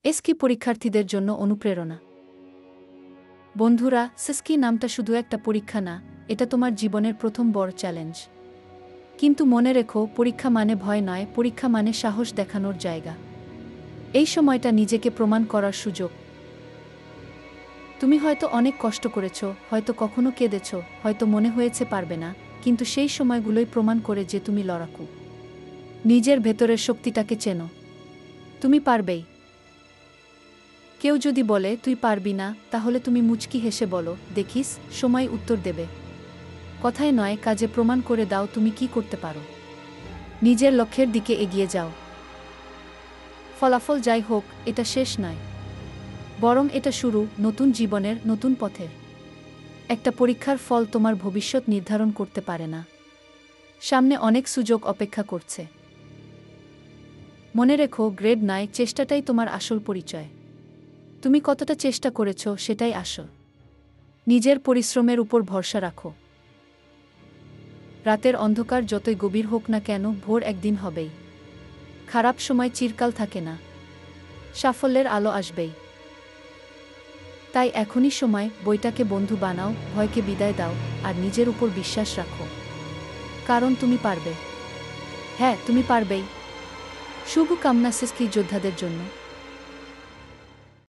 এসকি পরীক্ষার্থীদের জন্য অনুপ্রেরণা। বন্ধুরা, সেসকি নামটা শুধু একটা পরীক্ষা না, এটা তোমার জীবনের প্রথম বড় চ্যালেঞ্জ। কিন্তু মনে রেখো, পরীক্ষা মানে ভয় নয়, পরীক্ষা মানে সাহস দেখানোর জায়গা। এই সময়টা নিজেকে প্রমাণ করার সুযোগ। তুমি হয়তো অনেক কষ্ট করেছ, হয়তো কখনো কেঁদেছ, হয়তো মনে হয়েছে পারবে না, কিন্তু সেই সময়গুলোই প্রমাণ করে যে তুমি লড়াকু। নিজের ভেতরের শক্তিটাকে চেনো। তুমি পারবেই। কেউ যদি বলে তুই পারবি না, তাহলে তুমি মুচকি হেসে বলো, দেখিস, সময় উত্তর দেবে। কথায় নয়, কাজে প্রমাণ করে দাও তুমি কি করতে পারো। নিজের লক্ষ্যের দিকে এগিয়ে যাও। ফলাফল যাই হোক, এটা শেষ নয়, বরং এটা শুরু নতুন জীবনের, নতুন পথের। একটা পরীক্ষার ফল তোমার ভবিষ্যৎ নির্ধারণ করতে পারে না। সামনে অনেক সুযোগ অপেক্ষা করছে। মনে রেখো, গ্রেড নয়, চেষ্টাটাই তোমার আসল পরিচয়। তুমি কতটা চেষ্টা করেছ সেটাই আসল। নিজের পরিশ্রমের উপর ভরসা রাখো। রাতের অন্ধকার যতই গভীর হোক না কেন, ভোর একদিন হবেই। খারাপ সময় চিরকাল থাকে না, সাফল্যের আলো আসবেই। তাই এখনই সময়, বইটাকে বন্ধু বানাও, ভয়কে বিদায় দাও, আর নিজের উপর বিশ্বাস রাখো। কারণ তুমি পারবে। হ্যাঁ, তুমি পারবেই। শুভকামনা সেসকি যোদ্ধাদের জন্য।